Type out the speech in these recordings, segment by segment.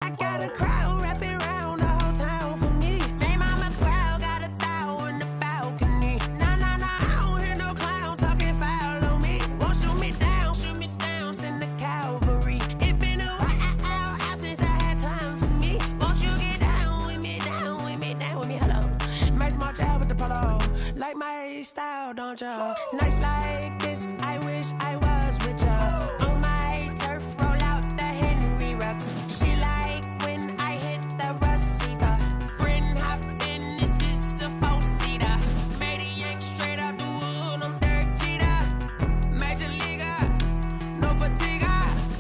I got a crowd wrapping around the whole town for me. They mama crowd got a thou in the balcony. Nah, nah, nah, I don't hear no clown talking foul on me. Won't shoot me down, send the cavalry. It been a while since I had time for me. Won't you get down with me, down with me, down with me, hello. Nice march out with the polo. Like my style, don't ya? Nights like this, I wish I was with ya. On my turf, roll out the Henry Rux. She like when I hit the receiver. Friend hop in, this is a four-seater. Made a yank straight out the wood, I'm Derek Jeter. Major leaguer, no fatigue.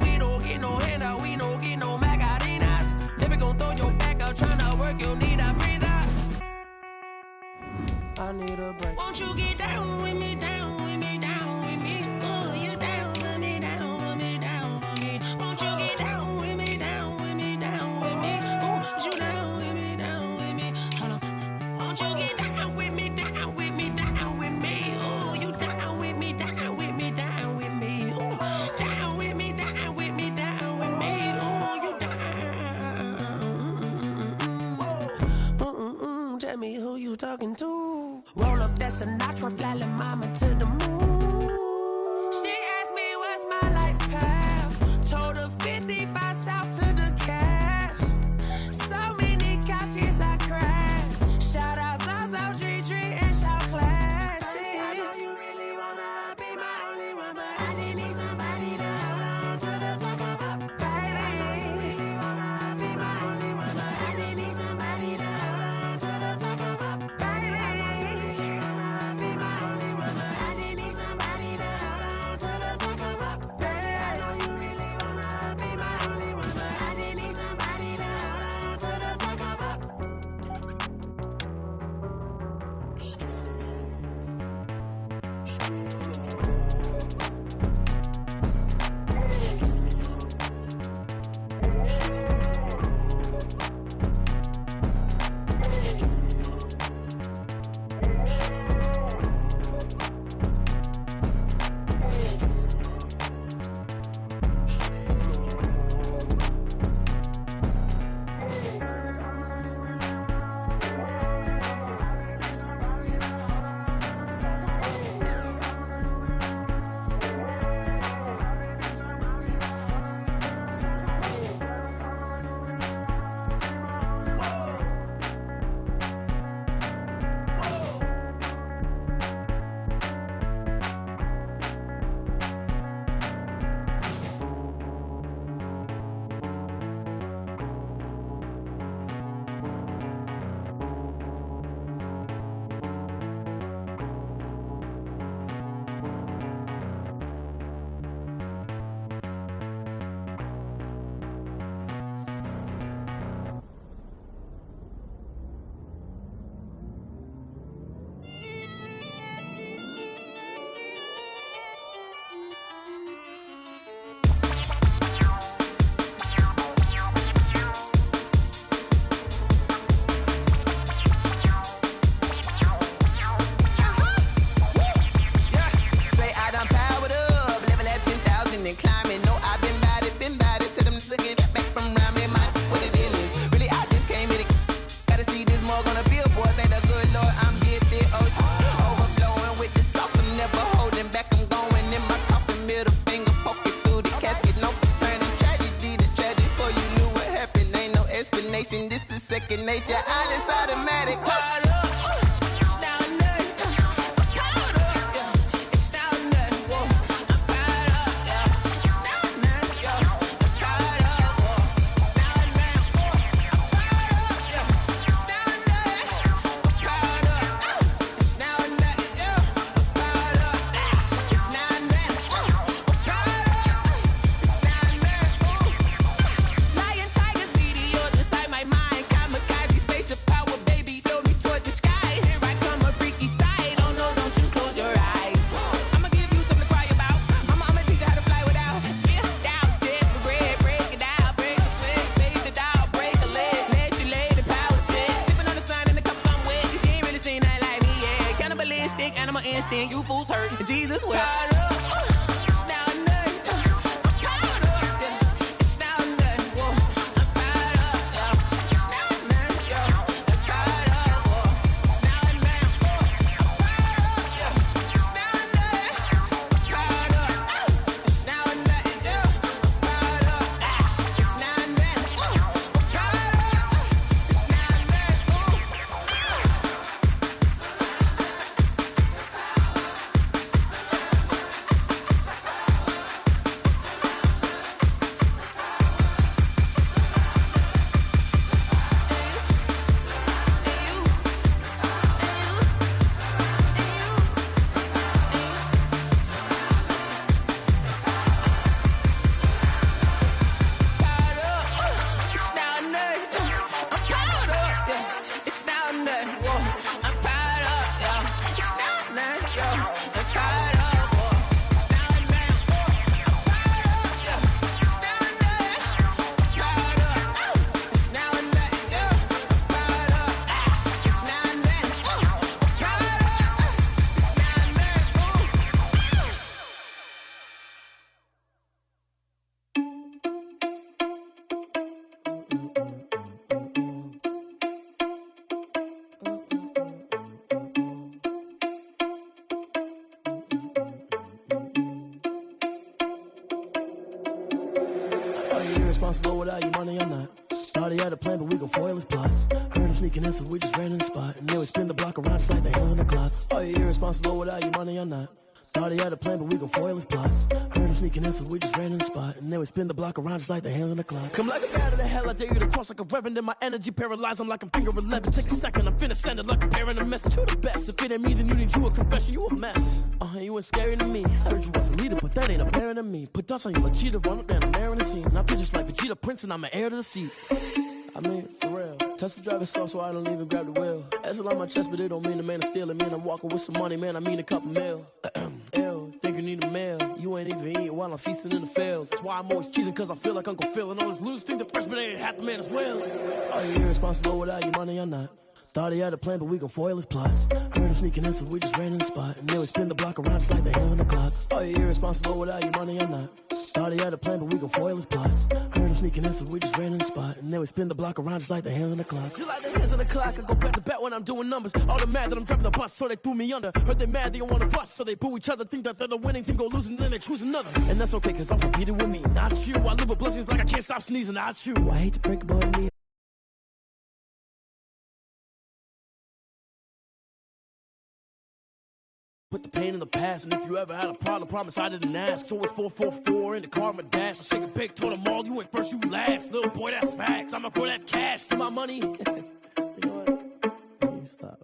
We don't get no handout, we don't get no Macarinas. Never gon' throw your back out, tryna work, you need a breather. I need a break. Won't you get down with me, down with me, down with me? Oh, you down with me, down with me, down with me. Won't you get down with me, down with me, down with me? Oh, you down with me, down with me? Hold on. Won't you get down with me, down with me, down with me? Oh, you down with me, down with me, down with me? Oh, down with me, down with me, down with me? Oh, you down. Tell me who you talking to. Roll up that Sinatra, fly la mama to the moon. She asked me what's my life path. Told her 55 south to the cat. So many couches I cried. Shout out Zazo, Tree, and shout classy. I know you really wanna be my only one, but I didn't need somebody to hold on to the sucker up, baby. I know you really wanna be my only one, but I didn't need somebody to hold on to the sucker up, baby. This is second nature, all is automatic. Instinct, you fools hurt. Jesus will. Now irresponsible without your money or not. Thought he had a plan, but we gon' foil his plot. Heard him sneaking in, so we just ran in the spot. And then we spin the block around just like the hands on the clock. Are you irresponsible without your money or not? Thought he had a plan, but we gon' foil his plot. Heard him sneaking in, so we just ran in the spot. And then we spin the block around just like the hands on the clock. Come like a bat of the hell, I dare you to cross like a reverend. In my energy paralyzed, I'm like I'm finger 11. Take a second, I'm finna send it like a bearing a message to the best. If it ain't me, then you need you a confession, you a mess. You ain't scary to me. I heard you was a leader, but that ain't apparent to me. Put dust on you like cheetah, run up down the air in the scene. And I feel just like Vegeta Prince, and I'm an heir to the seat. I mean, for real. Touch the driver's soft so I don't even grab the wheel. That's on my chest, but it don't mean the man is stealing. Man, I'm walking with some money, man, I mean a couple mil. Ew, think you need a meal. You ain't even eating while I'm feasting in the field. That's why I'm always cheesing, cause I feel like Uncle Phil. And all those losers think the freshman ain't half the man as well. Are you irresponsible without your money or not? Thought he had a plan, but we gon' foil his plot. Heard him sneaking in, so we just ran in the spot. And then we spin the block around just like the hands on the clock. Are you irresponsible without your money or not? Thought he had a plan, but we gon' foil his plot. Heard him sneaking in, so we just ran in the spot. And then we spin the block around just like the hands on the clock. Just like the hands on the clock, I go back to back when I'm doing numbers. All the mad that I'm driving the bus, so they threw me under. Heard they mad, they don't wanna bust, so they boo each other. Think that they're the winning team, go losing, then they choose another. And that's okay, cause I'm competing with me, not you. I live with blessings like I can't stop sneezing, not you. I hate to break about me. Put the pain in the past, and if you ever had a problem, promise I didn't ask. So it's 444 in the car, my dash. I shake a big, told them all, you went first, you last. Little boy, that's facts. I'ma throw that cash to my money. You know what? Let me stop.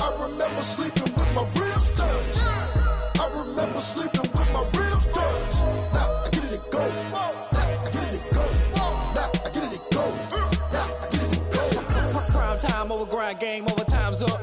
I remember sleeping with my ribs touched. I remember sleeping with my ribs touched. Now I get it and go. Now I get it and go. Now I get it and go. Prime time over grind, game over, time's up.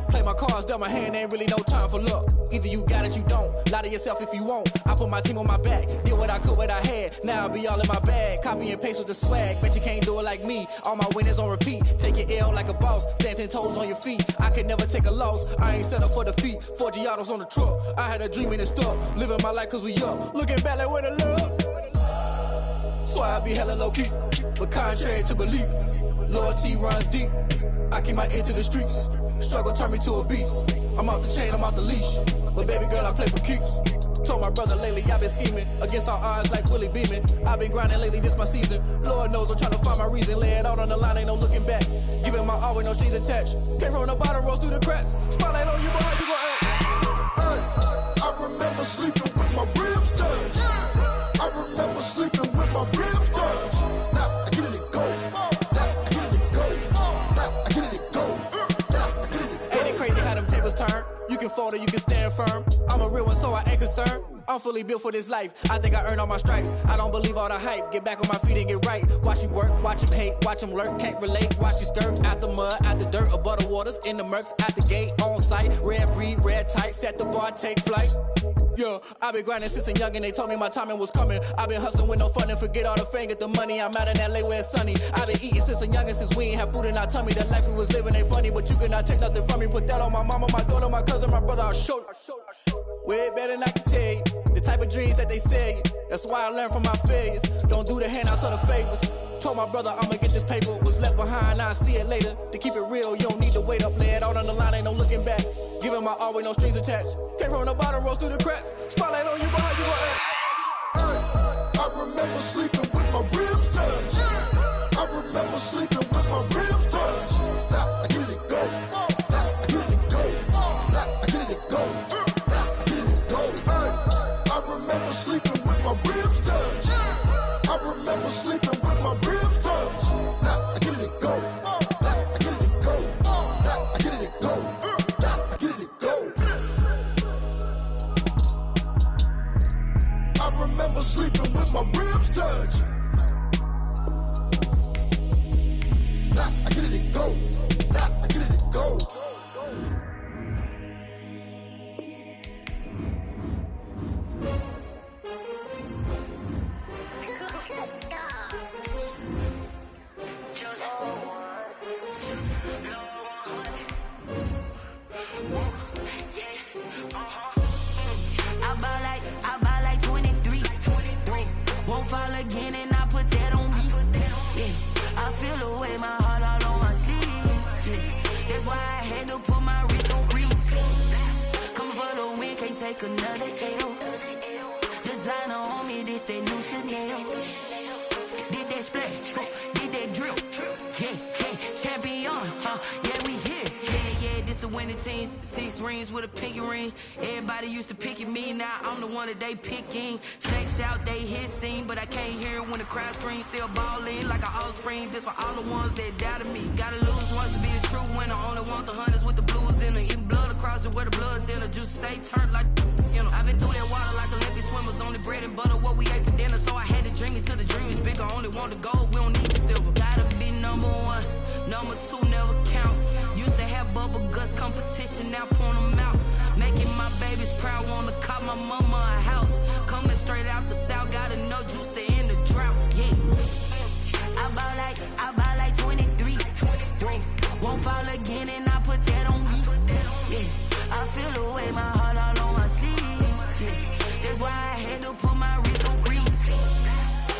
Play my cards, dealt my hand, ain't really no time for luck. Either you got it, you don't. Lie to yourself if you won't. I put my team on my back, did what I could, what I had. Now I'll be all in my bag, copy and paste with the swag. Bet you can't do it like me. All my winners on repeat. Take your L like a boss, stand 10 toes on your feet. I can never take a loss. I ain't set up for defeat. 4 Giottos on the truck. I had a dream and it stuck. Living my life cause we up. Looking back like where the love. So I be hella low key, but contrary to belief. Loyalty runs deep. I keep my ear to the streets. Struggle turned me to a beast. I'm off the chain, I'm off the leash. But baby girl, I play for keeps. Told my brother lately, I've been scheming. Against all odds like Willie Beeman. I've been grinding lately, this my season. Lord knows I'm trying to find my reason. Lay it out on the line, ain't no looking back. Giving my all with no strings attached. Came from the bottom, rose through the cracks. Spotlight on you, boy, how you gon' act? I remember sleeping with my ribs touched. I remember sleeping with my ribs touched. Now I get it and go. You can fold or you can stand firm. I'm a real one, so I ain't concerned. I'm fully built for this life. I think I earned all my stripes. I don't believe all the hype. Get back on my feet and get right. Watch you work, watch him hate, watch him lurk. Can't relate, watch you skirt. Out the mud, out the dirt, above the waters, in the murks, at the gate, on site. Red breed, red tight, set the bar, take flight. Yeah, I've been grinding since a young and they told me my timing was coming. I've been hustling with no fun and forget all the fame, get the money. I'm out in LA where it's sunny. I've been eating since a young and since we ain't have food in our tummy. The life we was living ain't funny, but you cannot take nothing from me. Put that on my mama, my daughter, my cousin, my brother, I'll show you. Way better than I can tell you. The type of dreams that they sell you. That's why I learned from my failures. Don't do the handouts or the favors. Told my brother I'ma get this paper. Was left behind, I'll see it later. To keep it real, you don't need to wait up. Lay it out on the line, ain't no looking back. Giving my all with no strings attached. Came from the bottom, rose through the cracks. Spotlight on you, boy, how you gon' act? I remember sleeping with my ribs touched. I remember sleeping with my ribs touched. Now I get it and go. Now I get it and go. Now I get it and go. Now I get it and go. I remember sleeping with my ribs touched. I remember sleeping with my ribs touched. Now I get it and go. Now I get it and go. Now I get it and go. Now I get it and go. I remember sleeping with my ribs touched. Now I get it and go. Now I get it and go. I ball like 23. Won't fall again and take another L. Designer on me, this that new Chanel. Did that splash, did that drill. Yeah, champion, yeah, we here. Yeah, this the winning team. 6 rings with a pinky ring. Everybody used to pick at me, now I'm the one that they picking. Snakes out, they hit scene, but I can't hear when the crowd screams. Still ballin' like an offspring. This for all the ones that doubted me. Gotta lose once to be a true winner. Only want the hunters with the blues in them. Eating blood across it where the blood thinner. Juice stay turned like, you know. I've been through that water like Olympic swimmers. Only bread and butter, what we ate for dinner. So I had to dream it till the dream is bigger. Only want the gold, we don't need the silver. Gotta be number 1, number 2 never count. Used to have bubble guts competition, now point them out. Making my babies proud, wanna call my mama a house. Coming straight out the south, got enough juice to end the drought. Yeah, I bought like 23. Won't fall again, and I put that on me. Yeah, I feel the way, my heart all on my sleeve. Yeah, that's why I had to put my wrist on freeze.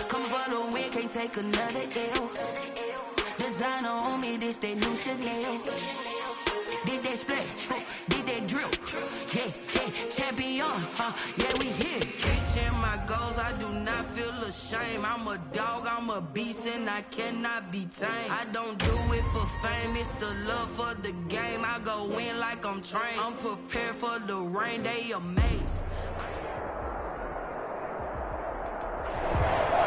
Coming for the win, can't take another L. Designer on me, this that new Chanel. Did that splash, did that drill. Yeah, champion, yeah, we here. Reaching my goals, I do not feel ashamed. I'm a dog, I'm a beast, and I cannot be tamed. I don't do it for fame, it's the love for the game. I go in like I'm trained. I'm prepared for the rain, they amazed.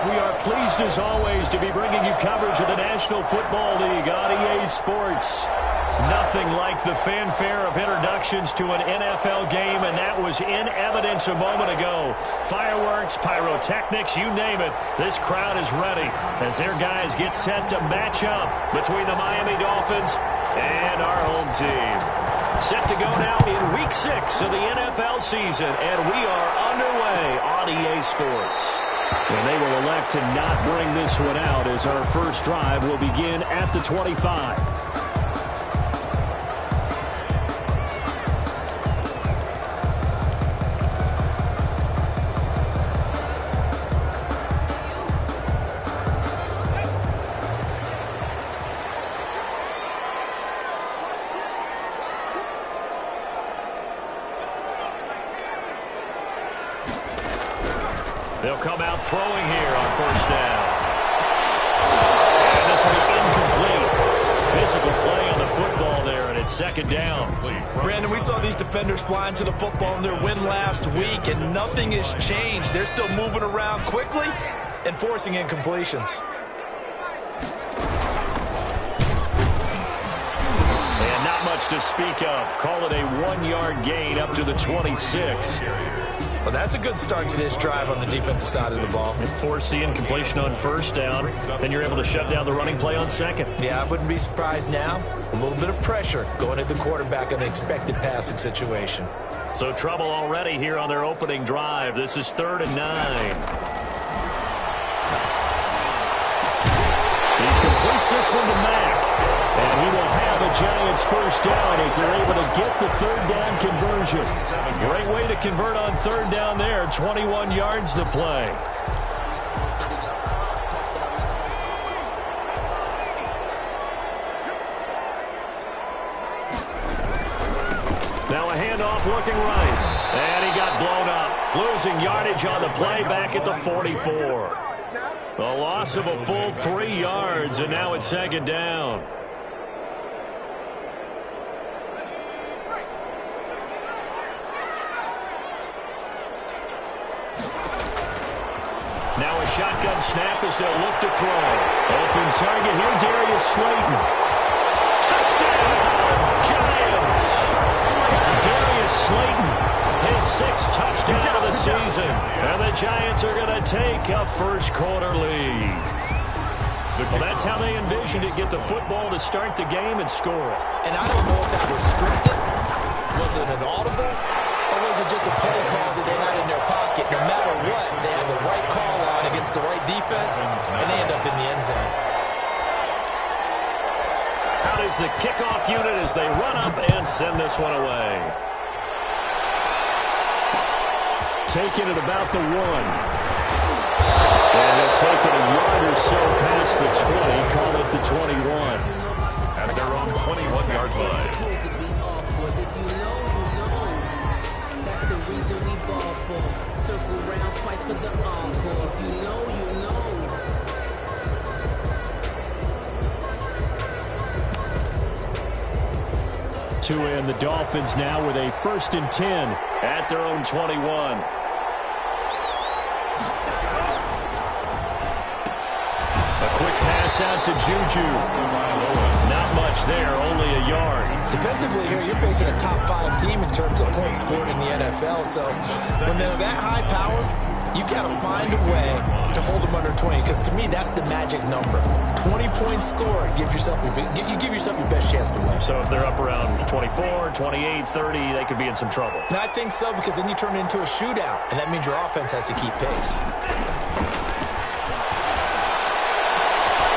We are pleased as always to be bringing you coverage of the National Football League on EA Sports. Nothing like the fanfare of introductions to an NFL game, and that was in evidence a moment ago. Fireworks, pyrotechnics, you name it. This crowd is ready as their guys get set to match up between the Miami Dolphins and our home team. Set to go now in Week 6 of the NFL season, and we are underway on EA Sports. And they will elect to not bring this one out as our first drive will begin at the 25. They'll come out throwing here on first down. And this will be incomplete. Physical play on the football there, and it's second down. Brandon, we saw these defenders flying to the football in their win last week, and nothing has changed. They're still moving around quickly and forcing incompletions. And not much to speak of. Call it a 1-yard gain up to the 26. Well, that's a good start to this drive on the defensive side of the ball. Force the incompletion on first down. Then you're able to shut down the running play on second. Yeah, I wouldn't be surprised now. A little bit of pressure going at the quarterback in an expected passing situation. So trouble already here on their opening drive. This is 3rd and 9. He completes this one to Mack. And he will have a Giants first down as they're able to get the 3rd down conversion. Great way to convert on 3rd down there. 21 yards to play. Now a handoff looking right. And he got blown up. Losing yardage on the play back at the 44. A loss of a full 3 yards, and now it's 2nd down. Now a shotgun snap as they'll look to throw. Open target here, Darius Slayton. Touchdown, Giants! Darius Slayton, his 6th touchdown of the season. And the Giants are going to take a first-quarter lead. Well, that's how they envisioned it, get the football to start the game and score. And I don't know if that was scripted. Was it an audible? Or was it just a play call that they had in their pocket? No matter what, they had the right call on against the right defense, and they end up in the end zone. How does the kickoff unit as they run up and send this one away? Taking it about the 1. And they'll take it a yard or so past the 20, call it the 21. At their own 21-yard line. That's the reason for. Circle round twice for the encore. If you know, you know. And the Dolphins now with a 1st and 10 at their own 21. A quick pass out to Juju. Not much there, only a yard. Defensively here, you're facing a top 5 team in terms of points scored in the NFL. So when they're that high powered, you got to find a way to hold them under 20, because to me, that's the magic number. 20 points scored, you give yourself your best chance to win. So if they're up around 24, 28, 30, they could be in some trouble. And I think so, because then you turn it into a shootout, and that means your offense has to keep pace.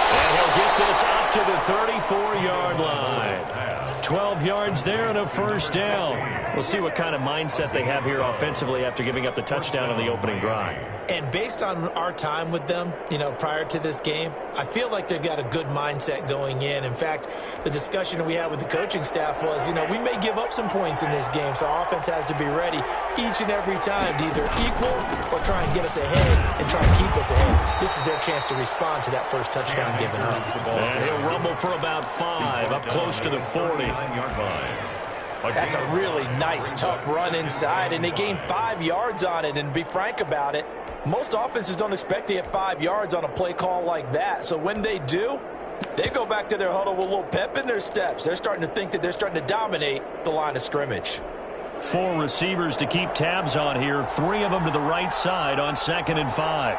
And he'll get this up to the 34-yard line. 12 yards there and a 1st down. We'll see what kind of mindset they have here offensively after giving up the touchdown on the opening drive. And based on our time with them, prior to this game, I feel like they've got a good mindset going in. In fact, the discussion we had with the coaching staff was, we may give up some points in this game, so our offense has to be ready each and every time to either equal or try and get us ahead and try and keep us ahead. This is their chance to respond to that first touchdown given up. And he'll rumble for about 5, up close to the 40. That's a really nice, tough run inside, and they gained 5 yards on it. And to be frank about it, most offenses don't expect to get 5 yards on a play call like that. So when they do, they go back to their huddle with a little pep in their steps. They're starting to think that they're starting to dominate the line of scrimmage. 4 receivers to keep tabs on here, 3 of them to the right side on 2nd and 5.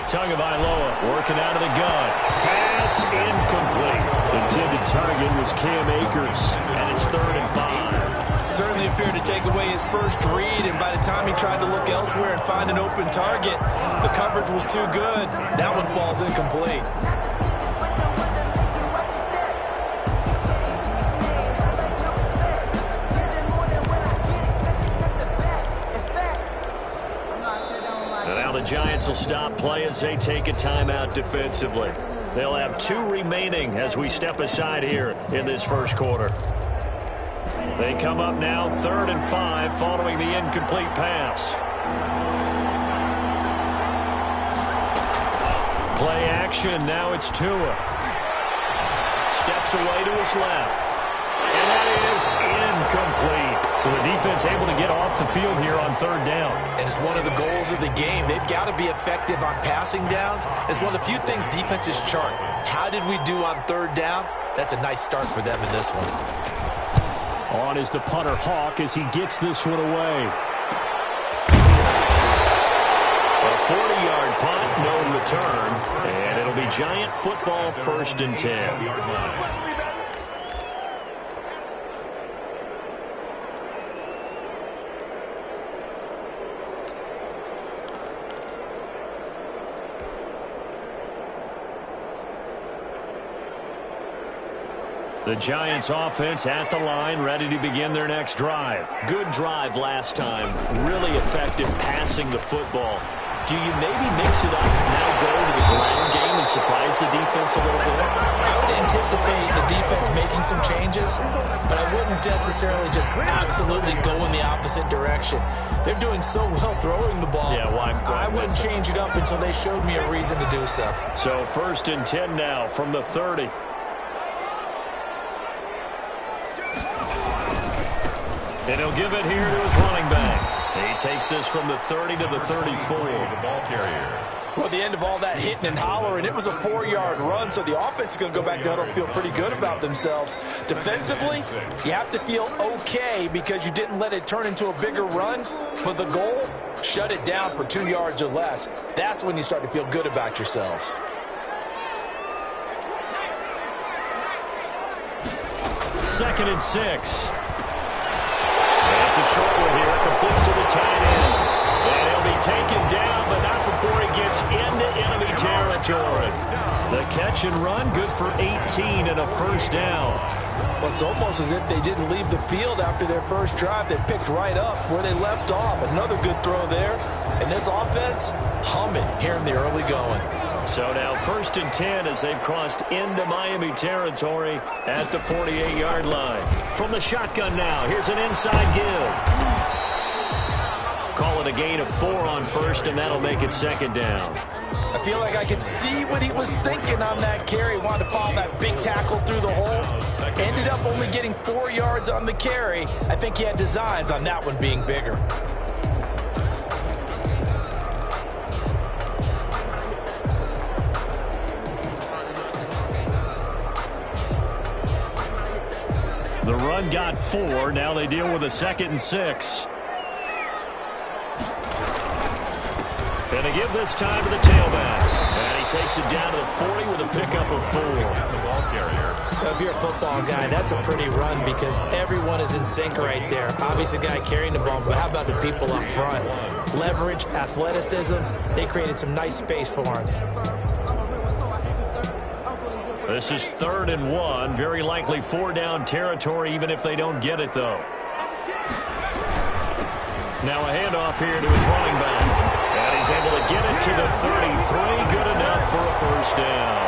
Tagovailoa working out of the gun. Pass incomplete. Intended target was Cam Akers, and it's 3rd and 5. Certainly appeared to take away his first read, and by the time he tried to look elsewhere and find an open target, the coverage was too good. That one falls incomplete. The Giants will stop play as they take a timeout defensively. They'll have 2 remaining as we step aside here in this first quarter. They come up now 3rd and 5 following the incomplete pass. Play action. Now it's Tua. Steps away to his left. And that is incomplete. So the defense able to get off the field here on 3rd down. And it's one of the goals of the game. They've got to be effective on passing downs. It's one of the few things defenses chart. How did we do on 3rd down? That's a nice start for them in this one. On is the punter Hawk as he gets this one away. A 40-yard punt, no return. And it'll be Giant football 1st and 10. The Giants offense at the line, ready to begin their next drive. Good drive last time. Really effective passing the football. Do you maybe mix it up, now go to the ground game and surprise the defense a little bit? I would anticipate the defense making some changes, but I wouldn't necessarily just absolutely go in the opposite direction. They're doing so well throwing the ball. Yeah, why I wouldn't change it up until they showed me a reason to do so. So 1st and 10 now from the 30. And he'll give it here to his running back. He takes this from the 30 to the 34. The ball carrier. Well, the end of all that hitting and hollering, it was a 4-yard run, so the offense is going to go back to huddle and feel pretty good about themselves. Defensively, you have to feel okay because you didn't let it turn into a bigger run, but the goal, shut it down for 2 yards or less. That's when you start to feel good about yourselves. Second and 6. It's a short one here, complete to the tight end. And he'll be taken down, but not before he gets into enemy territory. The catch and run, good for 18 and a 1st down. Well, it's almost as if they didn't leave the field after their first drive. They picked right up where they left off. Another good throw there. And this offense, humming here in the early going. So now 1st and 10 as they've crossed into Miami territory at the 48-yard line. From the shotgun now, here's an inside give. gain of 4 on first, and that'll make it second down. I feel like I could see what he was thinking on that carry. Wanted to follow that big tackle through the hole. Ended up only getting 4 yards on the carry. I think he had designs on that one being bigger. The run got 4. Now they deal with a 2nd and 6. And they give this time to the tailback. And he takes it down to the 40 with a pickup of 4. If you're a football guy, that's a pretty run because everyone is in sync right there. Obviously, the guy carrying the ball, but how about the people up front? Leverage, athleticism, they created some nice space for him. This is 3rd and 1. Very likely 4-down territory, even if they don't get it, though. Now a handoff here to his running back. And he's able to get it to the 33. Good enough for a first down.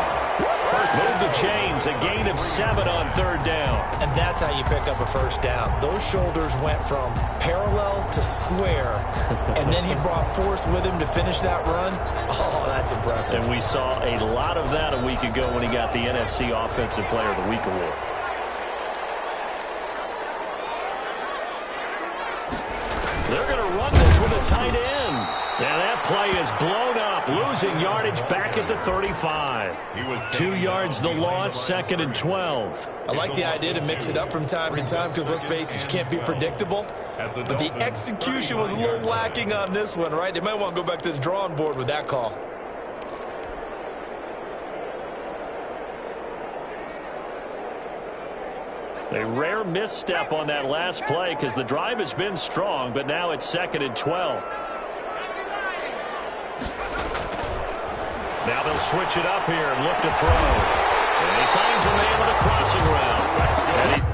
Move the chains. A gain of 7 on 3rd down. And that's how you pick up a first down. Those shoulders went from parallel to square. And then he brought force with him to finish that run. Oh, that's impressive. And we saw a lot of that a week ago when he got the NFC Offensive Player of the Week award. They're going to run this with a tight end. And that play is blown up, losing yardage back at the 35. 2 yards the loss, 2nd and 12. I like the idea to mix it up from time to time because, let's face it, you can't be predictable. But the execution was a little lacking on this one, right? They might want to go back to the drawing board with that call. A rare misstep on that last play because the drive has been strong, but now it's 2nd and 12. Now they'll switch it up here and look to throw. And he finds a man with a crossing route. And he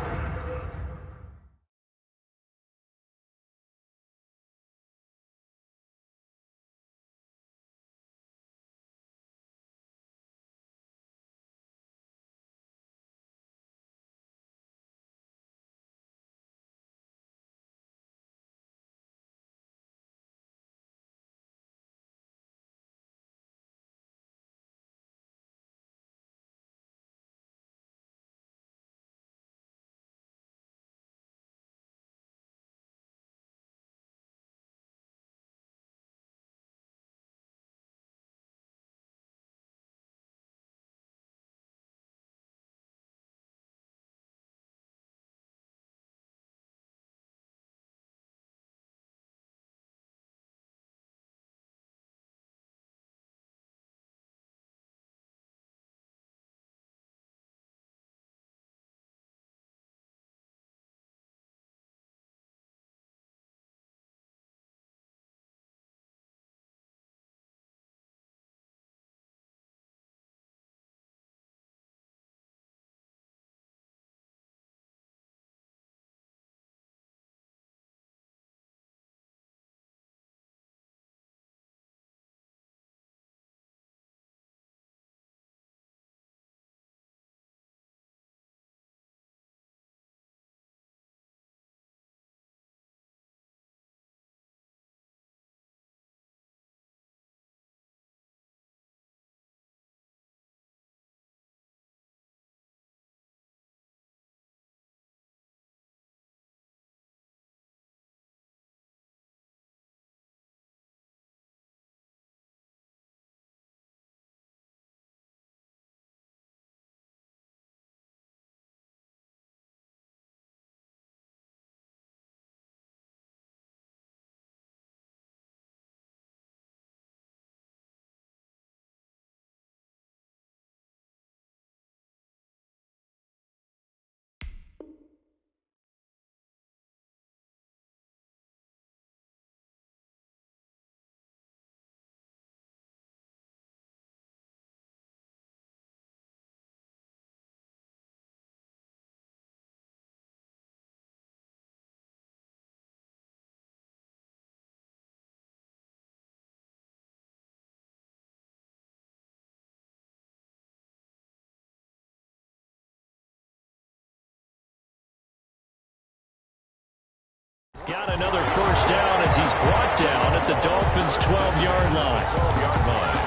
He's got another first down as he's brought down at the Dolphins' 12-yard line. 12-yard line.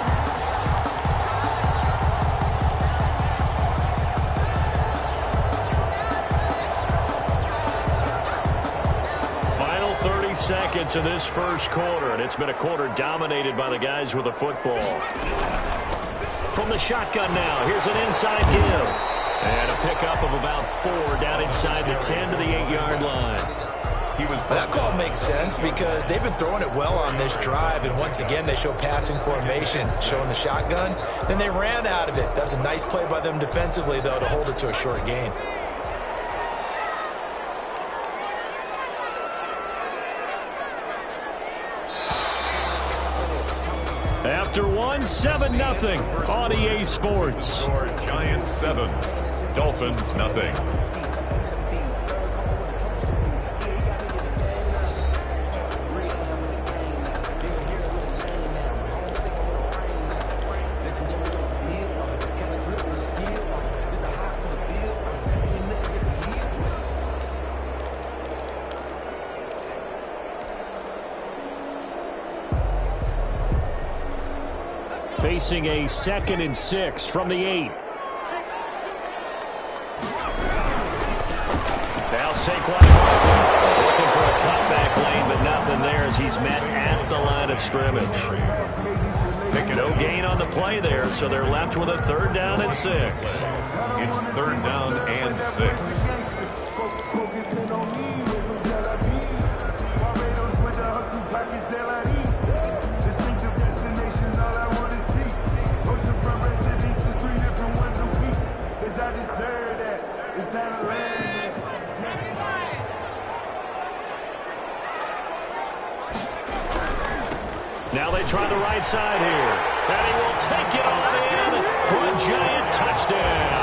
Final 30 seconds of this first quarter, and it's been a quarter dominated by the guys with the football. From the shotgun now, here's an inside give. And a pickup of about 4 down inside the 10 to the 8-yard line. That call makes sense because they've been throwing it well on this drive, and once again they show passing formation, showing the shotgun. Then they ran out of it. That was a nice play by them defensively, though, to hold it to a short gain. After one, 7-0 on EA Sports. Giants 7, Dolphins nothing. Facing a 2nd and 6 from the 8. Now Saquon looking for a cutback lane, but nothing there as he's met at the line of scrimmage. No gain on the play there, so they're left with a 3rd down and 6. It's 3rd down and 6. Now they try the right side here. And he will take it on in for a Giant touchdown.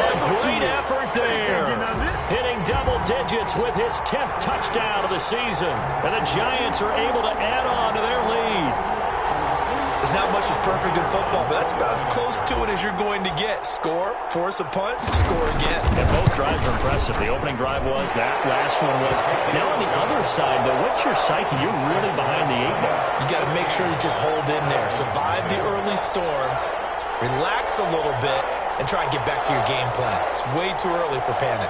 A great effort there. Hitting double digits with his 10th touchdown of the season. And the Giants are able to add on to their lead. There's not much that's perfect in football, but that's about as close to it as you're going to get. Score, force a punt, score again. And both drives are impressive. The opening drive was, that last one was. Now on the other side, though, what's your psyche? You're really behind the 8 ball. You got to make sure you just hold in there. Survive the early storm, relax a little bit, and try and get back to your game plan. It's way too early for panic.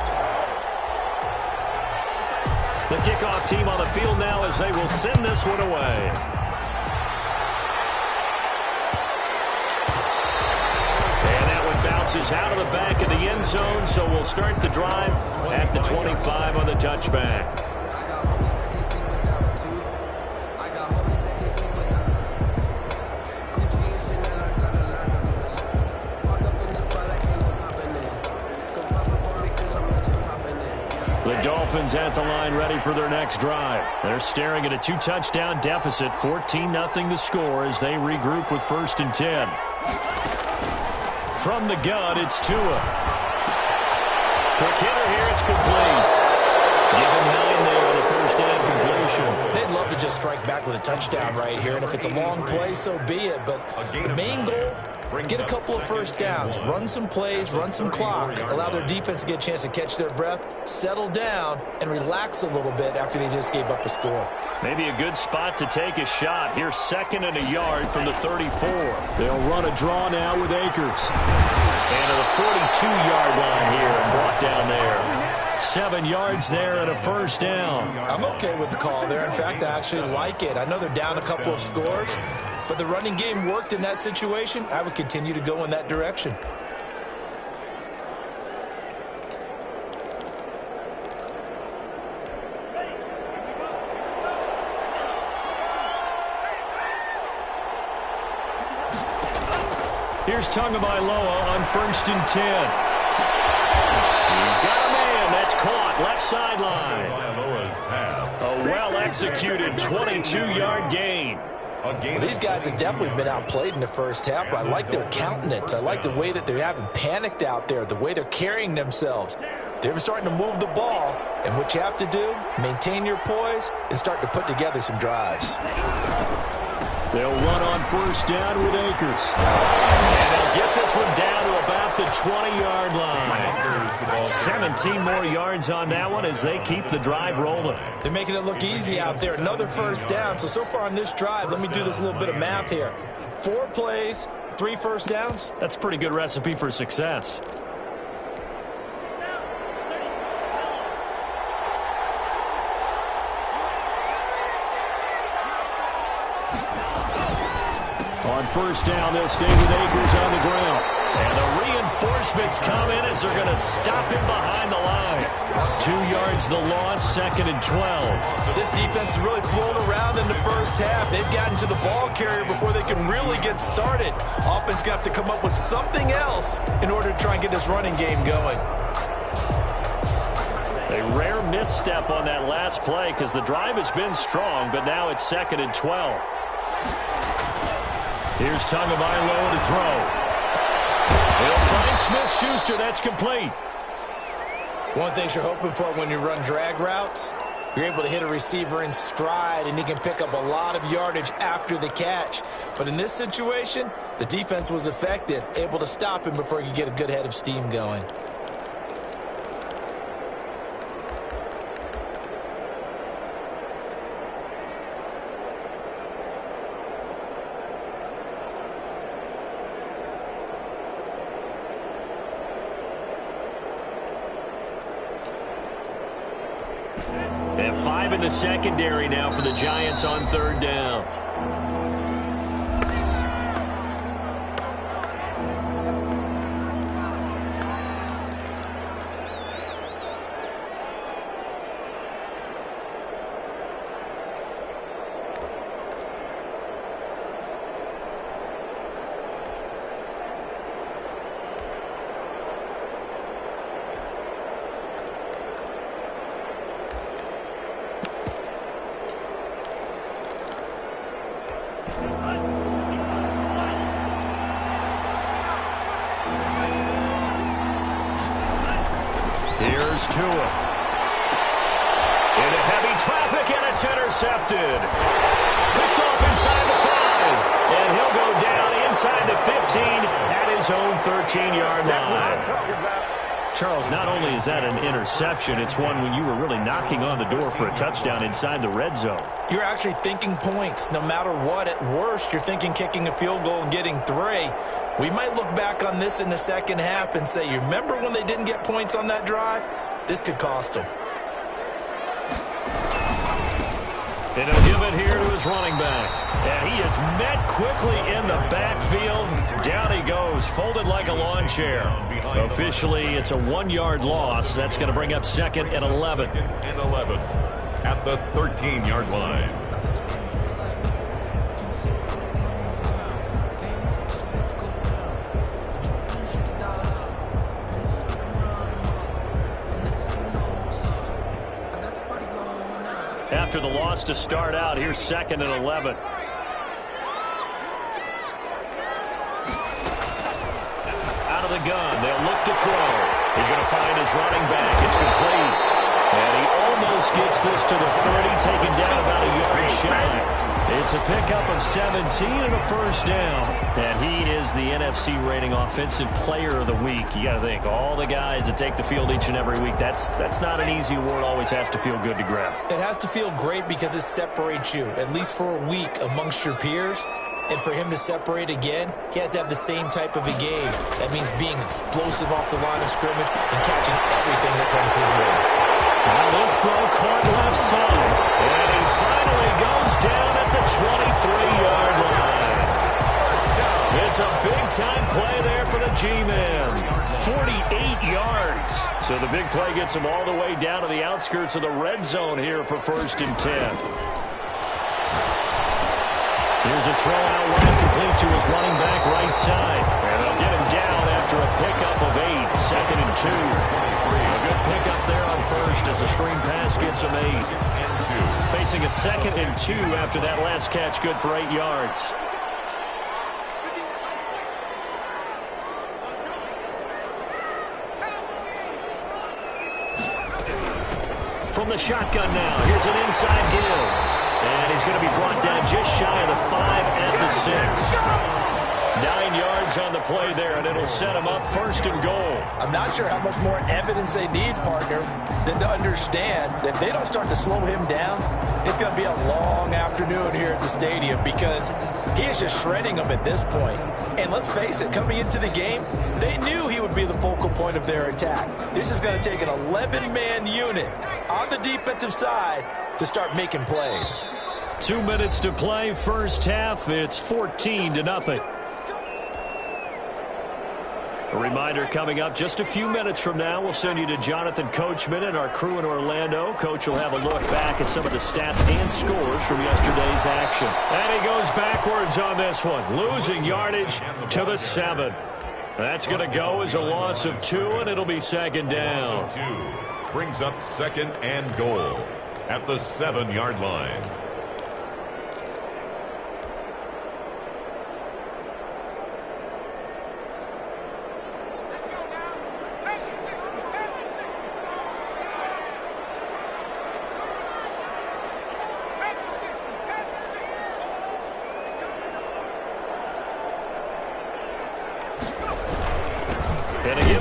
The kickoff team on the field now as they will send this one away. Bounces out of the back of the end zone, so we'll start the drive at the 25 on the touchback. The Dolphins at the line ready for their next drive. They're staring at a 2-touchdown deficit, 14-0 to score as they regroup with 1st and 10. From the gun, it's Tua. Quick hitter here, it's complete. Give him 9 there on the first down completion. They'd love to just strike back with a touchdown right here, and if it's a long play, so be it. But the main goal, get a couple of first downs, run some plays, run some clock, allow their defense to get a chance to catch their breath, settle down, and relax a little bit after they just gave up a score. Maybe a good spot to take a shot. Here's 2nd and a yard from the 34. They'll run a draw now with Akers. And to the 42-yard line here and brought down there. 7 yards there and a first down. I'm okay with the call there. In fact, I actually like it. I know they're down a couple of scores, but the running game worked in that situation. I would continue to go in that direction. Here's Tagovailoa on 1st and 10. He's got a man. That's caught. Left sideline. A well-executed 22-yard gain. Well, these guys have definitely been outplayed in the first half, but I like their countenance. I like the way that they haven't panicked out there, the way they're carrying themselves. They're starting to move the ball, and what you have to do, maintain your poise and start to put together some drives. They'll run on first down with Akers. And they'll get this one down to about the 20-yard line. 17 more yards on that one as they keep the drive rolling. They're making it look easy out there. Another first down. So far on this drive, let me do this little bit of math here. 4 plays, 3 first downs. That's a pretty good recipe for success. On first down, they'll stay with Akers on the ground. And the reinforcements come in as they're going to stop him behind the line. 2 yards the loss, 2nd and 12. This defense is really thrown around in the first half. They've gotten to the ball carrier before they can really get started. Offense going to have to come up with something else in order to try and get this running game going. A rare misstep on that last play because the drive has been strong, but now it's 2nd and 12. Here's Tagovailoa to throw. He'll find Smith-Schuster. That's complete. One thing you're hoping for when you run drag routes, you're able to hit a receiver in stride, and he can pick up a lot of yardage after the catch. But in this situation, the defense was effective, able to stop him before he could get a good head of steam going. And 5 in the secondary now for the Giants on 3rd down. Here's Tua. Into heavy traffic, and it's intercepted. Picked off inside the 5. And he'll go down inside the 15 at his own 13-yard line. Charles, not only is that an interception, it's one when you were really knocking on the door for a touchdown inside the red zone. You're actually thinking points. No matter what, at worst, you're thinking kicking a field goal and getting 3. We might look back on this in the second half and say, you remember when they didn't get points on that drive? This could cost them. And he'll give it here to his running back. And he is met quickly in the backfield. Down he goes, folded like a lawn chair. Officially, it's a 1-yard loss. That's going to bring up 2nd and 11. 2nd and 11 at the 13-yard line. After the loss to start out, here's 2nd and 11. Out of the gun, they'll look to throw. He's going to find his running back. It's complete. And he almost gets this to the 30, taken down about a yard shy. It's a pickup of 17 and a first down. And he is the NFC rating offensive player of the week. You got to think, all the guys that take the field each and every week, that's not an easy award. Always has to feel good to grab. It has to feel great because it separates you, at least for a week, amongst your peers. And for him to separate again, he has to have the same type of a game. That means being explosive off the line of scrimmage and catching everything that comes his way. Now this throw caught left side. And he finally goes down at the 23-yard line. It's a big-time play there for the G-Man. 48 yards. So the big play gets him all the way down to the outskirts of the red zone here for 1st and 10. Here's a throw out right, complete to his running back right side. And they'll get him down after a pickup of 8, 2nd and 2. A good pickup there on first as a screen pass gets him 8. Facing a 2nd and 2 after that last catch, good for 8 yards. From the shotgun now, here's an inside give. And he's going to be brought down just shy of the 5 6. 9 yards on the play there, and it'll set them up 1st and goal. I'm not sure how much more evidence they need, partner, than to understand that if they don't start to slow him down, it's going to be a long afternoon here at the stadium because he is just shredding them at this point. And let's face it, coming into the game, they knew he would be the focal point of their attack. This is going to take an 11-man unit on the defensive side to start making plays. 2 minutes to play, first half. It's 14-0. A reminder coming up just a few minutes from now. We'll send you to Jonathan Coachman and our crew in Orlando. Coach will have a look back at some of the stats and scores from yesterday's action. And he goes backwards on this one, losing yardage to the 7. That's going to go as a loss of 2, and it'll be 2nd down. 2 brings up 2nd and goal at the 7-yard line.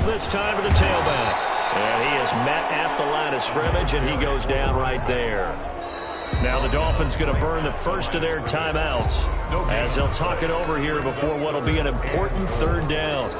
This time to the tailback. And he is met at the line of scrimmage, and he goes down right there. Now the Dolphins going to burn the first of their timeouts as they'll talk it over here before what will be an important 3rd down.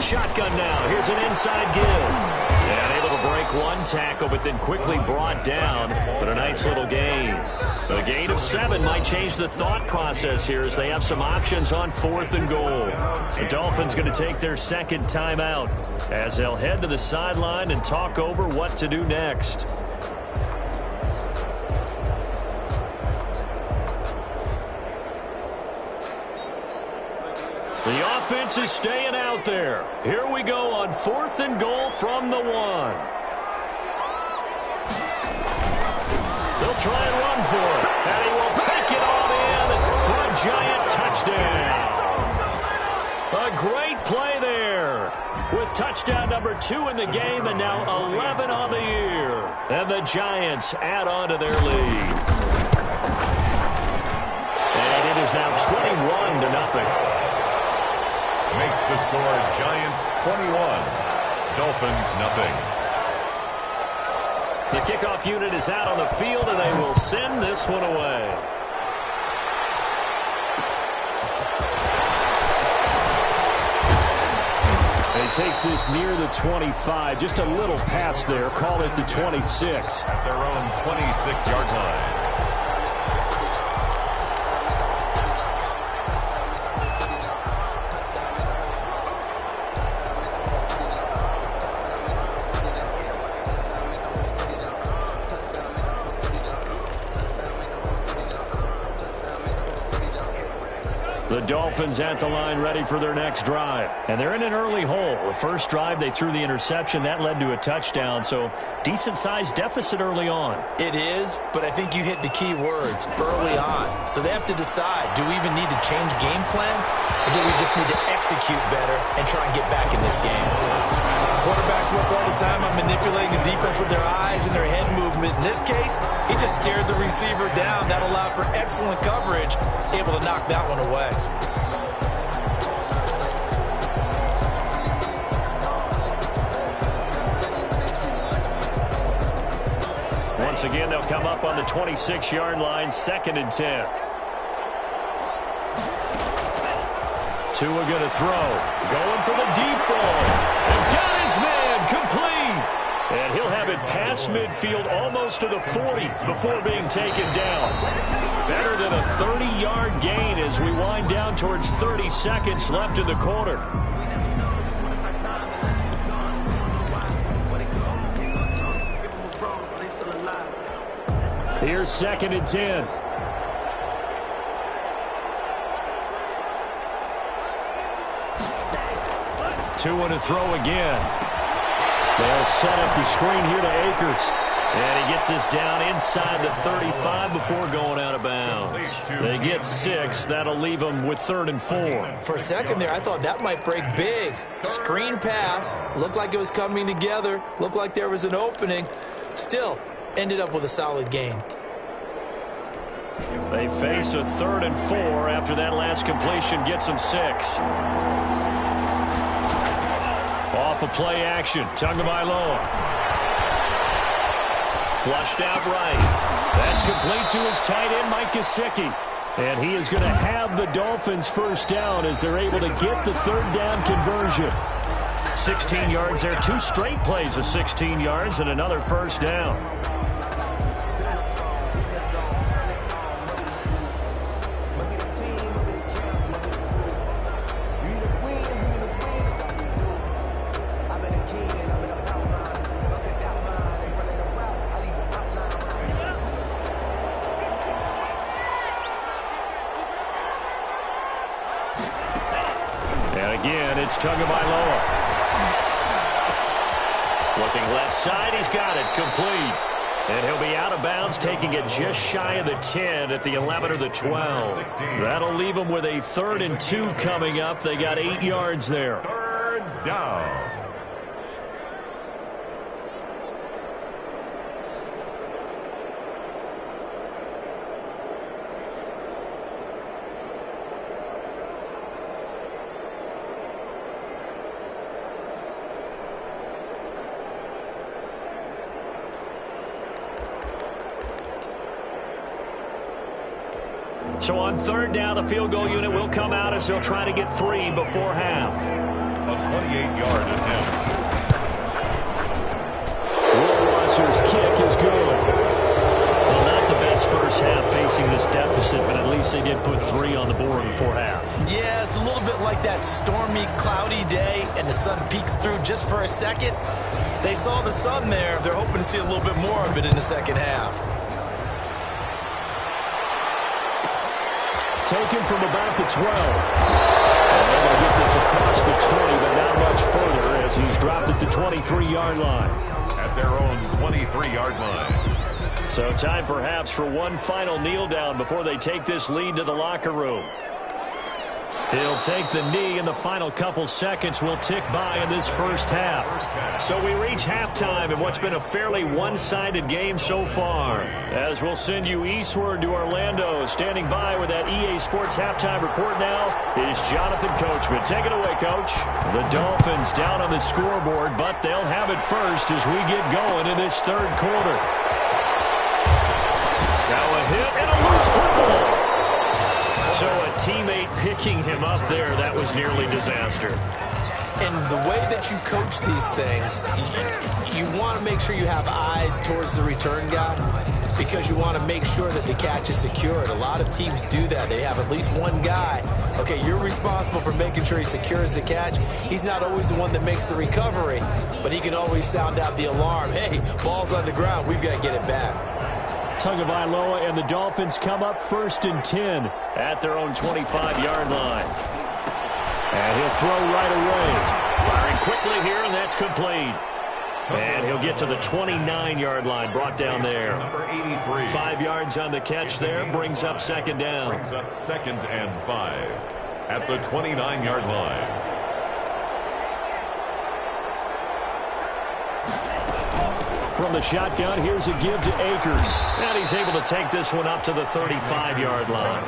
Shotgun now. Here's an inside give. And able to break one tackle, but then quickly brought down. But a nice little gain. A gain of 7 might change the thought process here as they have some options on 4th and goal. The Dolphins going to take their 2nd timeout as they'll head to the sideline and talk over what to do next. The offense is staying out there. Here we go on 4th and goal from the 1. They'll try and run for it. And he will take it all in for a giant touchdown. A great play there with touchdown number 2 in the game and now 11 on the year. And the Giants add on to their lead. And it is now 21-0. Makes the score Giants 21, Dolphins nothing. The kickoff unit is out on the field, and they will send this one away. And he takes this near the 25. Just a little pass there. Call it the 26. At their own 26-yard line. The Dolphins at the line ready for their next drive. And they're in an early hole. The first drive, they threw the interception. That led to a touchdown. So decent-sized deficit early on. It is, but I think you hit the key words early on. So they have to decide, do we even need to change game plan? Or do we just need to execute better and try and get back in this game? Quarterbacks work all the time on manipulating the defense with their eyes and their head movement. In this case, he just stared the receiver down. That allowed for excellent coverage, able to knock that one away. Once again, they'll come up on the 26-yard line, 2nd and 10. Tua going to throw. Going for the deep ball. And got his man complete. And he'll have it past midfield almost to the 40 before being taken down. Better than a 30-yard gain as we wind down towards 30 seconds left in the quarter. Here's 2nd and 10. Tua to throw again. They'll set up the screen here to Akers. And he gets this down inside the 35 before going out of bounds. They get 6. That'll leave them with 3rd and 4. For a second there, I thought that might break big. Screen pass. Looked like it was coming together. Looked like there was an opening. Still, ended up with a solid gain. They face a 3rd and 4 after that last completion gets them 6. Off of play action. Tagovailoa. Flushed out right. That's complete to his tight end, Mike Gesicki. And he is going to have the Dolphins first down as they're able to get the 3rd down conversion. 16 yards there. 2 straight plays of 16 yards and another first down. It's Tagovailoa. Looking left side, he's got it, complete. And he'll be out of bounds, taking it just shy of the 10 at the 11 or the 12. That'll leave him with a 3rd and 2 coming up. They got 8 yards there. 3rd down. So on 3rd down, the field goal unit will come out as they'll try to get 3 before half. A 28-yard attempt. Rohrwasser's kick is good. Well, not the best first half facing this deficit, but at least they did put 3 on the board before half. Yeah, it's a little bit like that stormy, cloudy day, and the sun peeks through just for a second. They saw the sun there. They're hoping to see a little bit more of it in the second half. Taken from about the 12. And they're going to get this across the 20, but not much further as he's dropped it to 23-yard line. At their own 23-yard line. So time perhaps for one final kneel down before they take this lead to the locker room. He'll take the knee, and the final couple seconds will tick by in this first half. So we reach halftime in what's been a fairly one-sided game so far. As we'll send you eastward to Orlando. Standing by with that EA Sports halftime report now is Jonathan Coachman. Take it away, Coach. The Dolphins down on the scoreboard, but they'll have it first as we get going in this 3rd quarter. Now a hit and a loose football. So a teammate picking him up there, that was nearly disaster. And the way that you coach these things, you want to make sure you have eyes towards the return guy because you want to make sure that the catch is secured. A lot of teams do that. They have at least one guy. Okay, you're responsible for making sure he secures the catch. He's not always the one that makes the recovery, but he can always sound out the alarm. Hey, ball's on the ground. We've got to get it back. Tagovailoa and the Dolphins come up 1st and 10 at their own 25-yard line. And he'll throw right away. Firing quickly here, and that's complete. And he'll get to the 29-yard line, brought down there. Number 83. 5 yards on the catch there, brings up 2nd down. Brings up 2nd and 5 at the 29-yard line. From the shotgun, here's a give to Akers. And he's able to take this one up to the 35-yard line.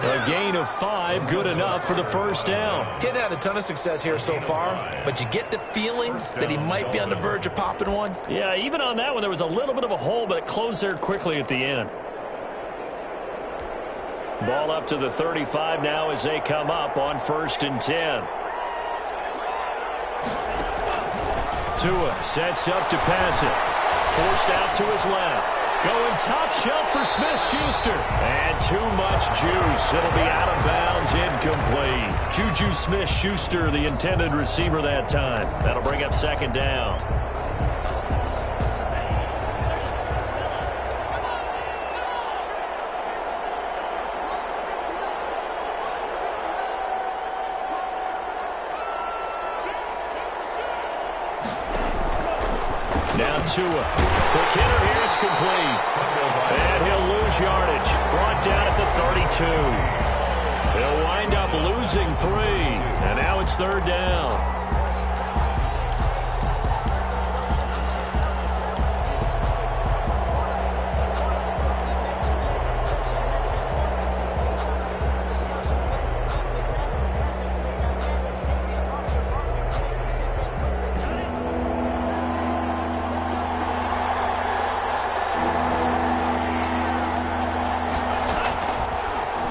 A gain of 5, good enough for the first down. He's had a ton of success here so far, but you get the feeling that he might be on the verge of popping one. Yeah, even on that one, there was a little bit of a hole, but it closed there quickly at the end. Ball up to the 35 now as they come up on 1st and 10. Tua sets up to pass it. Forced out to his left. Going top shelf for Smith-Schuster. And too much juice. It'll be out of bounds, incomplete. Juju Smith-Schuster, the intended receiver that time. That'll bring up 2nd down. Now Tua. Quick hitter here. It's complete. And he'll lose yardage. Brought down at the 32. He'll wind up losing 3. And now it's 3rd down.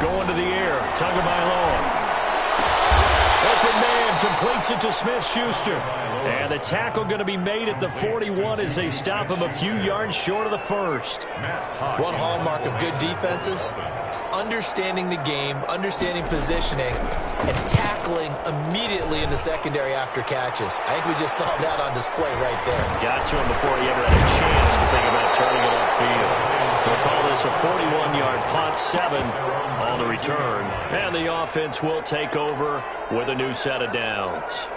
Going to the air. Tagovailoa. Open man completes it to Smith-Schuster. And the tackle going to be made at the 41 as they stop him a few yards short of the first. One hallmark of good defenses is understanding the game, understanding positioning, and tackling immediately in the secondary after catches. I think we just saw that on display right there. Got to him before he ever had a chance to think about turning it upfield. We'll call this a 41-yard punt, 7 on the return. And the offense will take over with a new set of downs.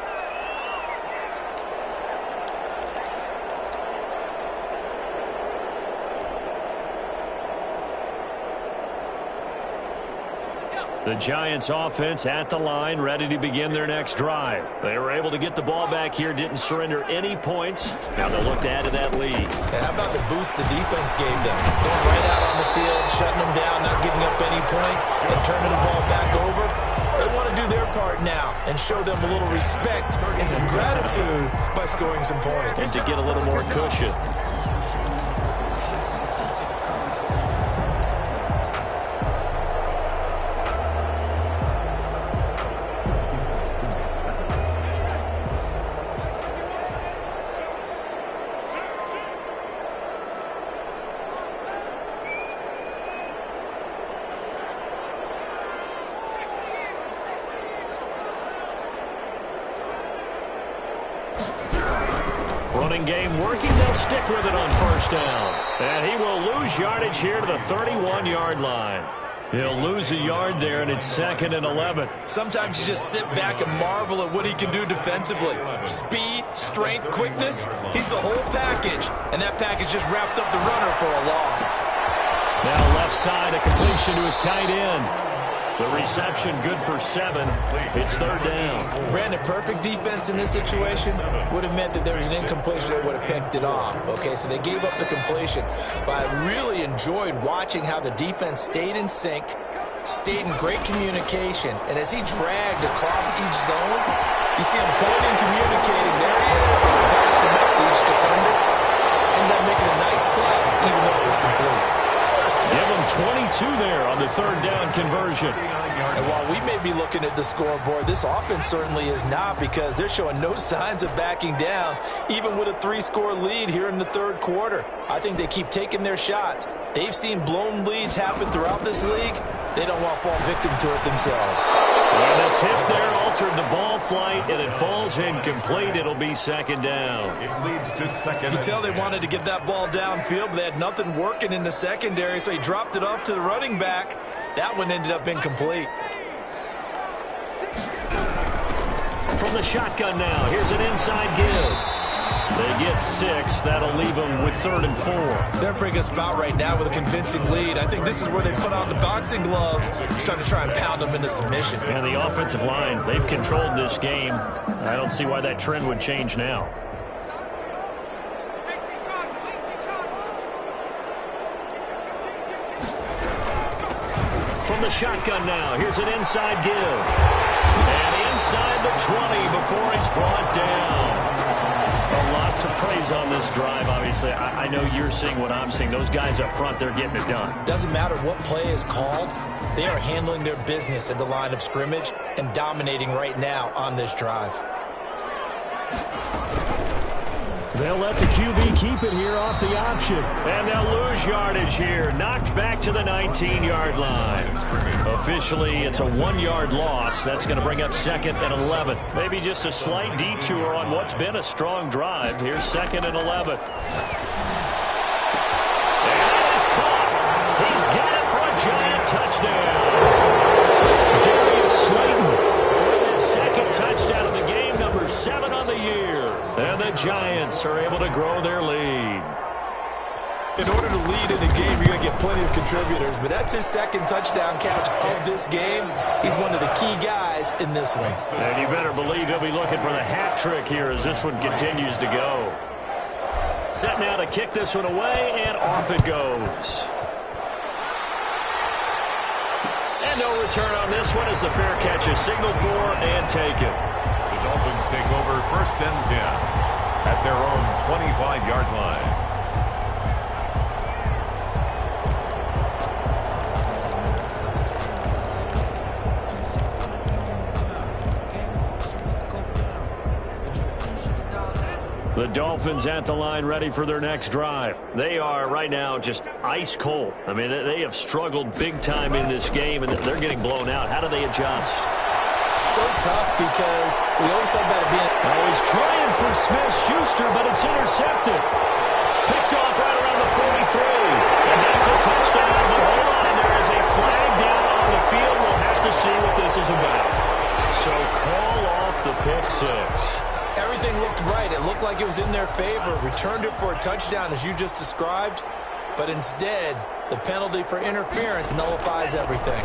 The Giants offense at the line, ready to begin their next drive. They were able to get the ball back here, didn't surrender any points. Now they'll look to add to that lead. And how about the boost the defense gave them? Going right out on the field, shutting them down, not giving up any points, and turning the ball back over. They want to do their part now and show them a little respect and some gratitude by scoring some points. And to get a little more cushion. Running game working. They'll stick with it on 1st down. And he will lose yardage here to the 31-yard line. He'll lose a yard there, and it's 2nd and 11. Sometimes you just sit back and marvel at what he can do defensively. Speed, strength, quickness. He's the whole package. And that package just wrapped up the runner for a loss. Now left side, a completion to his tight end. The reception good for 7. It's 3rd down. Brandon, perfect defense in this situation would have meant that there was an incompletion. They would have picked it off. Okay, so they gave up the completion. But I really enjoyed watching how the defense stayed in sync, stayed in great communication. And as he dragged across each zone, you see him pointing, communicating. There he is. And he passed him up to each defender. Ended up making a nice play, even though it was complete. Give him 22 there on the 3rd down conversion. And while we may be looking at the scoreboard, this offense certainly is not, because they're showing no signs of backing down, even with a 3-score lead here in the 3rd quarter. I think they keep taking their shots. They've seen blown leads happen throughout this league. They don't want to fall victim to it themselves. And the tip there altered the ball flight, and it falls incomplete. It'll be 2nd down. It leads to 2nd. You could tell they wanted to get that ball downfield, but they had nothing working in the secondary, so he dropped it off to the running back. That one ended up incomplete. From the shotgun now, here's an inside give. They get 6. That'll leave them with 3rd and 4. They're in a pretty good spot right now with a convincing lead. I think this is where they put on the boxing gloves and start to try and pound them into submission. And the offensive line, they've controlled this game. I don't see why that trend would change now. From the shotgun now, here's an inside give. And inside the 20 before it's brought down. A lot to praise on this drive, obviously. I know you're seeing what I'm seeing. Those guys up front, they're getting it done. Doesn't matter what play is called. They are handling their business at the line of scrimmage and dominating right now on this drive. They'll let the QB keep it here off the option. And they'll lose yardage here. Knocked back to the 19-yard line. Officially, it's a 1-yard loss. That's going to bring up 2nd and 11. Maybe just a slight detour on what's been a strong drive. Here's 2nd and 11. And that is caught. He's got it for a giant touchdown. Darius Slayton with his 2nd touchdown of the game, number 7 on the year. And the Giants are able to grow their lead. In order to lead in a game, you're going to get plenty of contributors, but that's his second touchdown catch of this game. He's one of the key guys in this one. And you better believe he'll be looking for the hat trick here as this one continues to go. Set now to kick this one away, and off it goes. And no return on this one as the fair catch is signaled for and taken. The Dolphins take over 1st and 10 at their own 25-yard line. The Dolphins at the line ready for their next drive. They are right now just ice cold. I mean, they have struggled big time in this game, and they're getting blown out. How do they adjust? So tough because we always talk about it being... Oh, he's trying for Smith-Schuster, but it's intercepted. Picked off right around the 43. And that's a touchdown. But hold on, there is a flag down on the field. We'll have to see what this is about. So call off the pick six. Everything looked right. It looked like it was in their favor. Returned it for a touchdown, as you just described. But instead, the penalty for interference nullifies everything.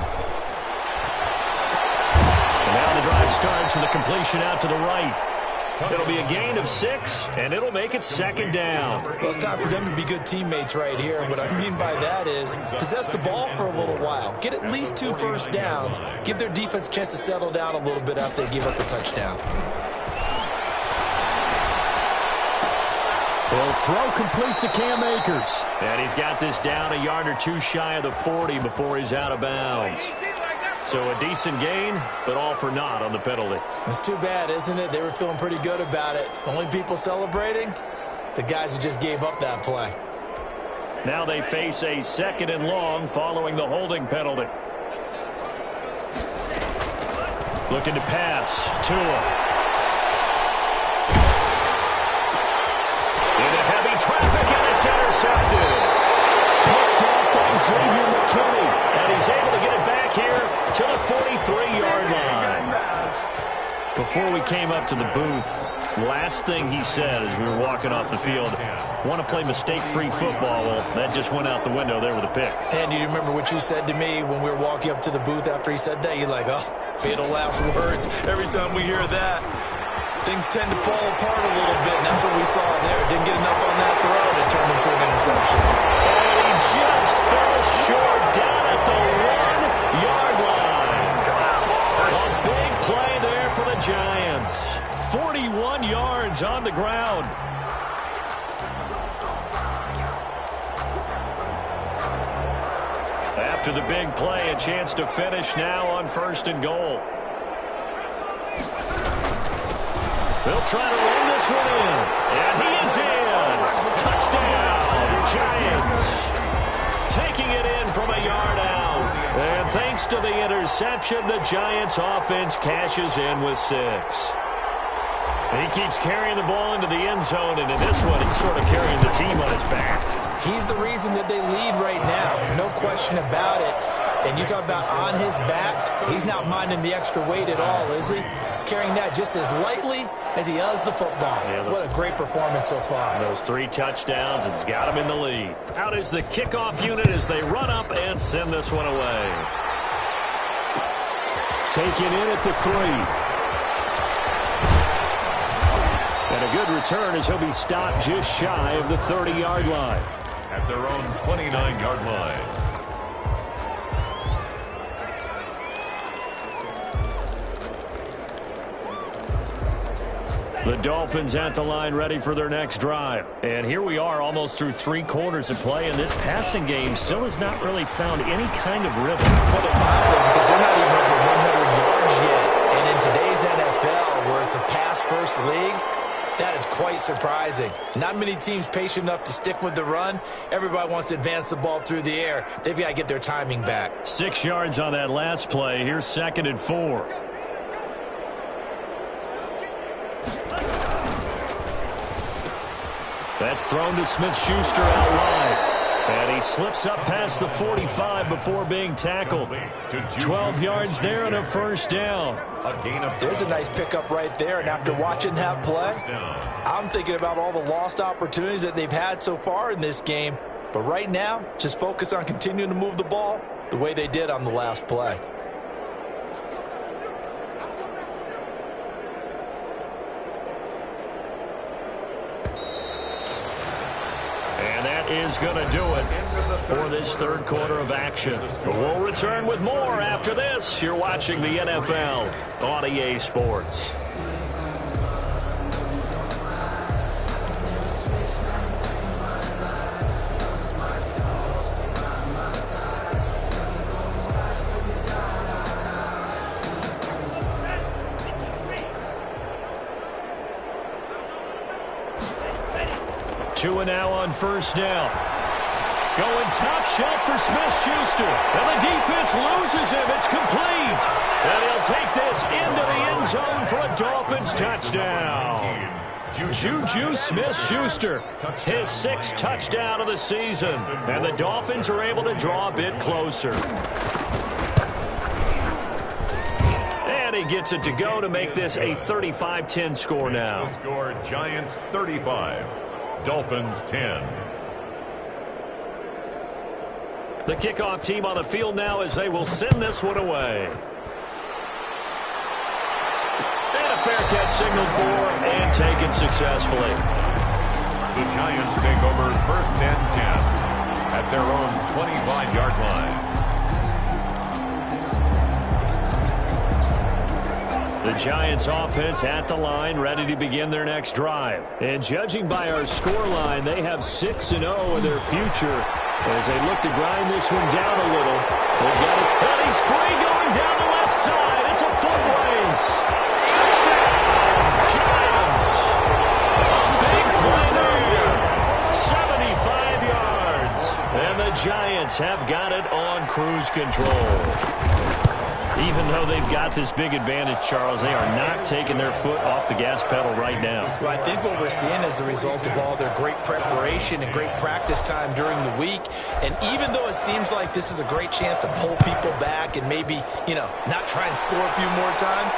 And now the drive starts with a completion out to the right. It'll be a gain of 6, and it'll make it 2nd down. Well, it's time for them to be good teammates right here. What I mean by that is possess the ball for a little while. Get at least 2 first downs. Give their defense a chance to settle down a little bit after they give up a touchdown. Well, throw complete to Cam Akers. And he's got this down a yard or 2 shy of the 40 before he's out of bounds. So a decent gain, but all for naught on the penalty. It's too bad, isn't it? They were feeling pretty good about it. The only people celebrating, the guys who just gave up that play. Now they face a 2nd and long following the holding penalty. Looking to pass. Tua. Into heavy traffic, and it's intercepted. Picked off by Xavier McKinney. And he's able to get it back here to the 43-yard line. Before we came up to the booth, last thing he said as we were walking off the field, want to play mistake-free football. Well, that just went out the window there with a pick. And do you remember what you said to me when we were walking up to the booth after he said that? You're like, oh, fatal last words. Every time we hear that, things tend to fall apart a little bit, and that's what we saw there. Didn't get enough on that throw, and it turned into an interception. And he just fell short down at the 1-yard line. A big play there for the Giants. 41 yards on the ground. After the big play, a chance to finish now on 1st and goal. They'll try to run this one in. And he is in. Touchdown, Giants. Taking it in from a yard out. And thanks to the interception, the Giants offense cashes in with 6. He keeps carrying the ball into the end zone, and in this one, he's sort of carrying the team on his back. He's the reason that they lead right now. No question about it. And you talk about on his back, he's not minding the extra weight at all, is he? Carrying that just as lightly as he does the football. Yeah, what a great performance so far. Those 3 touchdowns, it's got him in the lead. Out is the kickoff unit as they run up and send this one away. Taken in at the 3. And a good return as he'll be stopped just shy of the 30-yard line. At their own 29-yard line. The Dolphins at the line ready for their next drive. And here we are almost through 3 quarters of play, and this passing game still has not really found any kind of rhythm. Put it mildly, because they're not even over 100 yards yet. And in today's NFL, where it's a pass-first league, that is quite surprising. Not many teams patient enough to stick with the run. Everybody wants to advance the ball through the air. They've got to get their timing back. 6 yards on that last play. Here's 2nd and 4. That's thrown to Smith-Schuster out wide. And he slips up past the 45 before being tackled. 12 yards there and a 1st down. There's a nice pickup right there. And after watching that play, I'm thinking about all the lost opportunities that they've had so far in this game. But right now, just focus on continuing to move the ball the way they did on the last play. And that is going to do it for this third quarter of action. We'll return with more after this. You're watching the NFL on EA Sports. Two and now on first down. Going top shelf for Smith-Schuster. And the defense loses him. It's complete. And he'll take this into the end zone for a Dolphins touchdown. Juju Smith-Schuster, his 6th touchdown of the season. And the Dolphins are able to draw a bit closer. And he gets it to go to make this a 35-10 score now. Score Giants 35. Dolphins 10. The kickoff team on the field now as they will send this one away. And a fair catch signaled for and taken successfully. The Giants take over first and 10 at their own 25-yard line. The Giants offense at the line, ready to begin their next drive. And judging by our scoreline, they have 6-0 in their future as they look to grind this one down a little. They've got it. And he's free going down the left side. It's a foot race. Touchdown, Giants. A big play there. 75 yards. And the Giants have got it on cruise control. Even though they've got this big advantage, Charles, they are not taking their foot off the gas pedal right now. Well, I think what we're seeing is the result of all their great preparation and great practice time during the week. And even though it seems like this is a great chance to pull people back and maybe, not try and score a few more times,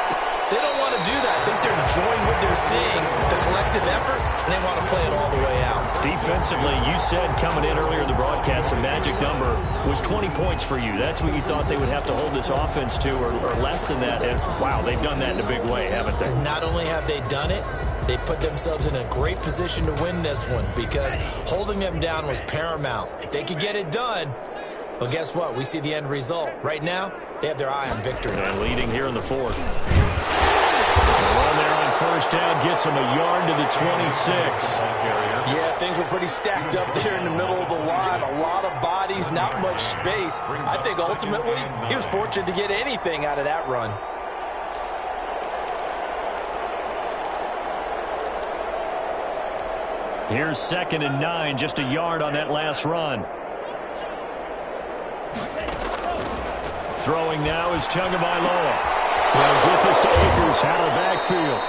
they don't want to do that. I think they're enjoying what they're seeing, the collective effort, and they want to play it all the way out. Defensively, you said coming in earlier in the broadcast, the magic number was 20 points for you. That's what you thought they would have to hold this offense to, or less than that. And, wow, they've done that in a big way, haven't they? Not only have they done it, they put themselves in a great position to win this one because holding them down was paramount. If they could get it done, well, guess what? We see the end result. Right now, they have their eye on victory. And leading here in the fourth. Run there on first down gets him a yard to the 26. Yeah, things were pretty stacked up there in the middle of the line. A lot of bodies, not much space. I think ultimately he was fortunate to get anything out of that run. Here's 2nd and 9, just a yard on that last run. Throwing now is Tagovailoa. Well, get this to Akers out of the backfield.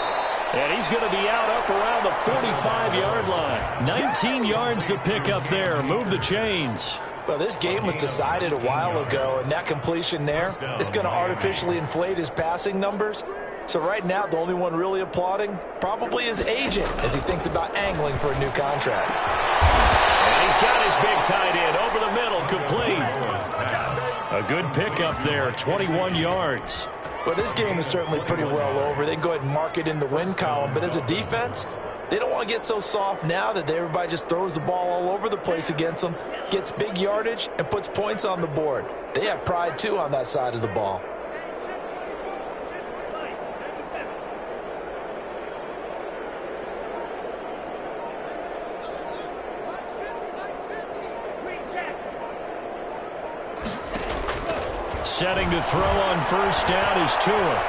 And he's going to be out up around the 45-yard line. 19 yards to pick up there. Move the chains. Well, this game was decided a while ago, and that completion there is going to artificially inflate his passing numbers. So right now, the only one really applauding probably his agent as he thinks about angling for a new contract. And he's got his big tight end over the middle, complete. A good pickup there, 21 yards. Well, this game is certainly pretty well over. They can go ahead and mark it in the win column. But as a defense, they don't want to get so soft now that everybody just throws the ball all over the place against them, gets big yardage, and puts points on the board. They have pride, too, on that side of the ball. Setting to throw on first down is Tua.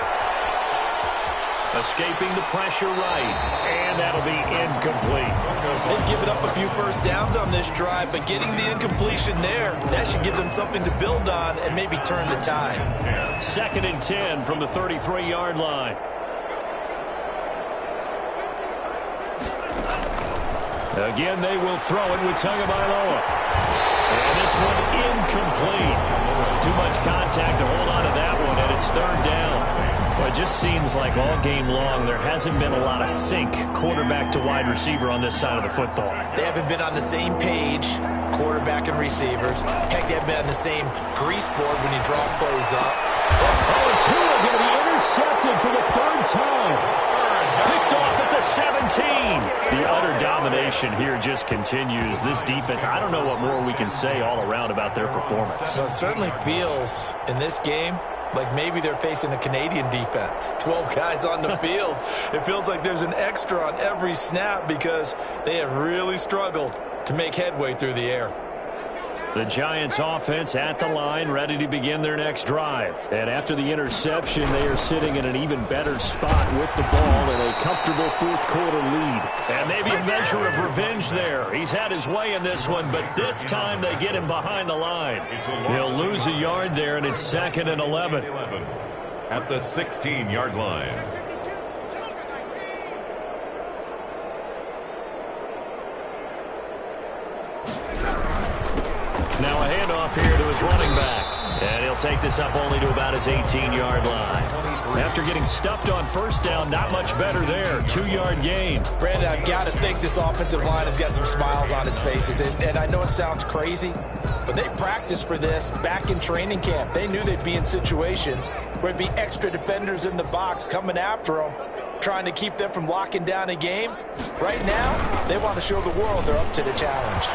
Escaping the pressure right, and that'll be incomplete. They've given up a few first downs on this drive, but getting the incompletion there, that should give them something to build on and maybe turn the tide. 2nd and 10 from the 33-yard line. Again, they will throw it with Tagovailoa. And this one incomplete. Too much contact to hold on to that one, and it's 3rd down. Well, it just seems like all game long there hasn't been a lot of sync quarterback to wide receiver on this side of the football. They haven't been on the same page, quarterback and receivers. Heck, they've been on the same grease board when you draw plays up. Oh, and Tua going to be intercepted for the third time. Picked off at the 17. The utter domination here just continues. This defense, I don't know what more we can say all around about their performance. Well, it certainly feels in this game like maybe they're facing a Canadian defense. 12 guys on the field. It feels like there's an extra on every snap because they have really struggled to make headway through the air. The Giants offense at the line, ready to begin their next drive. And after the interception, they are sitting in an even better spot with the ball in a comfortable fourth quarter lead. And maybe a measure of revenge there. He's had his way in this one, but this time they get him behind the line. He'll lose a yard there, and it's 2nd and 11. At the 16-yard line. Now a handoff here to his running back. And he'll take this up only to about his 18-yard line. After getting stuffed on first down, not much better there. 2-yard gain. Brandon, I've got to think this offensive line has got some smiles on its faces. And I know it sounds crazy, but they practiced for this back in training camp. They knew they'd be in situations where there'd be extra defenders in the box coming after them, trying to keep them from locking down a game. Right now, they want to show the world they're up to the challenge.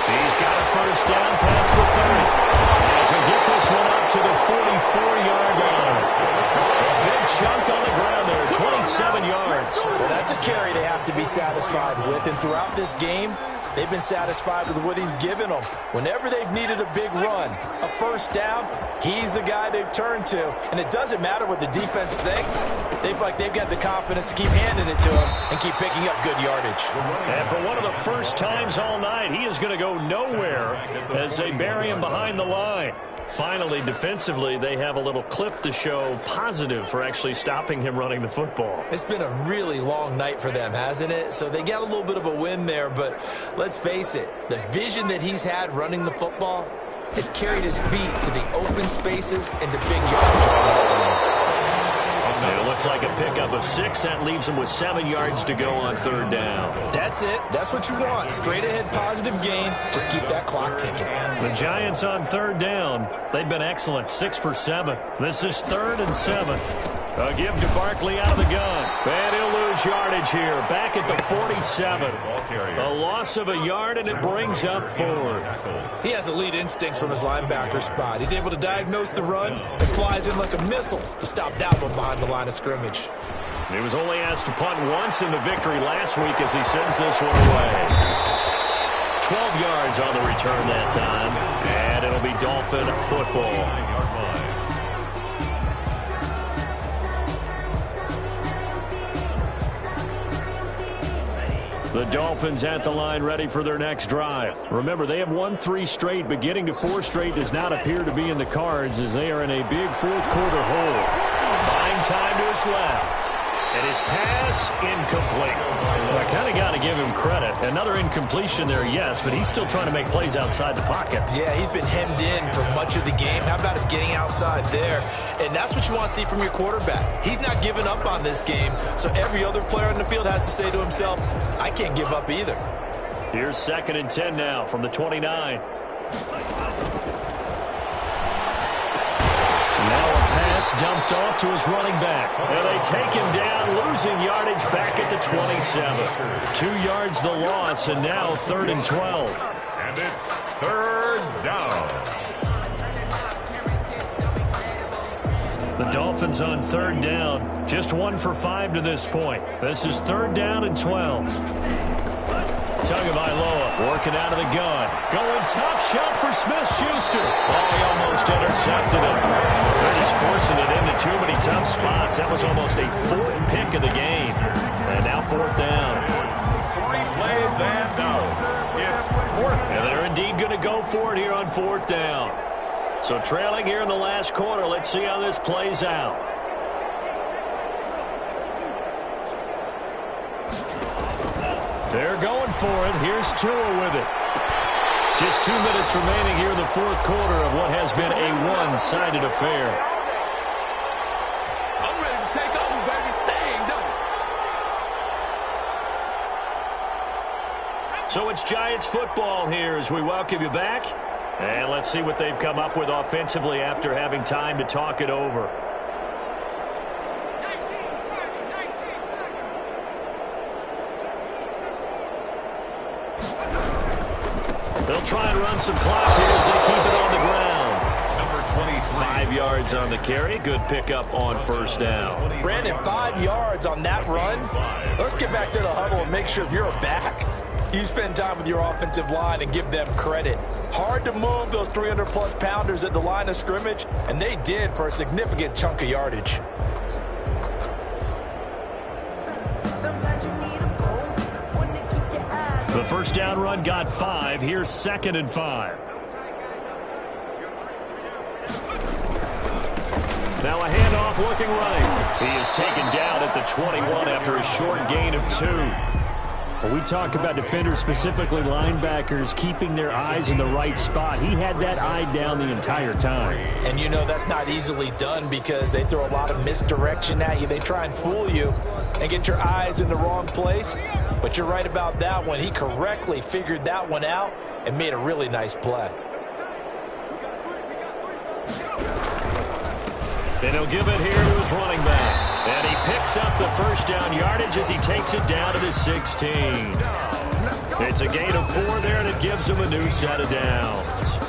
He's got a first down past the 30. As he'll get this one up to the 44-yard line. A big chunk on the ground there, 27 yards. Well, that's a carry they have to be satisfied with. And throughout this game, they've been satisfied with what he's given them. Whenever they've needed a big run, a first down, he's the guy they've turned to. And it doesn't matter what the defense thinks. They've got the confidence to keep handing it to him and keep picking up good yardage. And for one of the first times all night, he is going to go nowhere as they bury him behind the line. Finally, defensively, they have a little clip to show positive for actually stopping him running the football. It's been a really long night for them, hasn't it? So they got a little bit of a win there, but let's face it, the vision that he's had running the football has carried his feet to the open spaces and the big yardage. It looks like a pickup of 6. That leaves him with 7 yards to go on third down. That's it. That's what you want. Straight ahead positive gain. Just keep that clock ticking. The Giants on third down. They've been excellent. 6 for 7. This is 3rd and 7. A give to Barkley out of the gun. And he'll lose yardage here. Back at the 47. A loss of a yard, and it brings up 4th. He has elite instincts from his linebacker spot. He's able to diagnose the run and flies in like a missile to stop that one behind the line of scrimmage. He was only asked to punt once in the victory last week as he sends this one away. 12 yards on the return that time, and it'll be Dolphin football. The Dolphins at the line ready for their next drive. Remember, they have won 3 straight, but getting to 4 straight does not appear to be in the cards as they are in a big fourth quarter hole. Buying time to his left. And his pass incomplete. I kind of got to give him credit. Another incompletion there, yes, but he's still trying to make plays outside the pocket. Yeah, he's been hemmed in for much of the game. How about him getting outside there? And that's what you want to see from your quarterback. He's not giving up on this game, so every other player on the field has to say to himself, I can't give up either. Here's 2nd and 10 now from the 29. Now a pass dumped off to his running back. And they take him down, losing yardage back at the 27. 2 yards the loss, and now 3rd and 12. And it's 3rd down. The Dolphins on 3rd down. Just 1 for 5 to this point. This is 3rd down and 12. Tagovailoa working out of the gun. Going top shelf for Smith-Schuster. Oh, he almost intercepted it. They're just forcing it into too many tough spots. That was almost a 4th pick of the game. And now 4th down. 3 plays and out. It's 4th. And they're indeed going to go for it here on 4th down. So trailing here in the last quarter. Let's see how this plays out. They're going for it. Here's Tua with it. Just 2 minutes remaining here in the fourth quarter of what has been a one-sided affair. I'm ready to take over, baby. Staying, don't So it's Giants football here as we welcome you back. And let's see what they've come up with offensively after having time to talk it over. They'll try and run some clock here as they keep it on the ground. Number 23. 5 yards on the carry. Good pickup on first down. Brandon, 5 yards on that run. Let's get back to the huddle and make sure if you're a back, you spend time with your offensive line and give them credit. Hard to move those 300-plus pounders at the line of scrimmage, and they did for a significant chunk of yardage. The first down run got 5. Here's 2nd and 5. Now a handoff looking right. He is taken down at the 21 after a short gain of 2. Well, we talk about defenders, specifically linebackers, keeping their eyes in the right spot. He had that eye down the entire time. And you know that's not easily done because they throw a lot of misdirection at you. They try and fool you and get your eyes in the wrong place. But you're right about that one. He correctly figured that one out and made a really nice play. And he'll give it here to his running back. And he picks up the first down yardage as he takes it down to the 16. It's a gain of 4 there, and it gives him a new set of downs.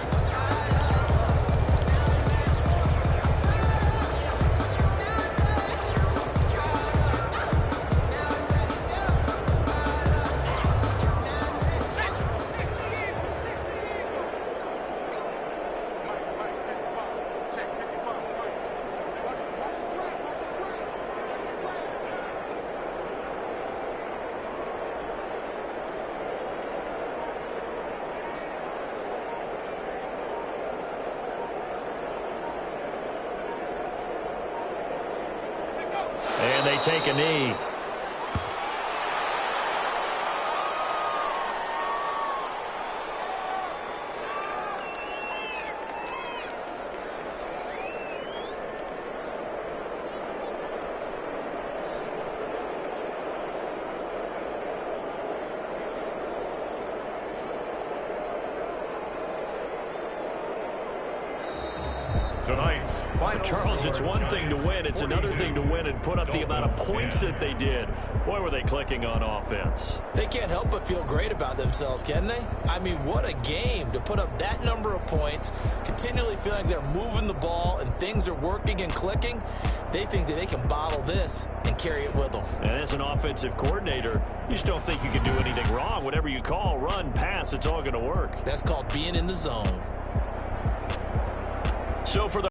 And they take a knee. Tonight's final Charles, it's one thing to win. It's another thing to win and put up the amount of points that they did. Boy, were they clicking on offense. They can't help but feel great about themselves, can they? I mean, what a game to put up that number of points, continually feel like they're moving the ball and things are working and clicking. They think that they can bottle this and carry it with them. And as an offensive coordinator, you just don't think you can do anything wrong. Whatever you call, run, pass, it's all going to work. That's called being in the zone. So for the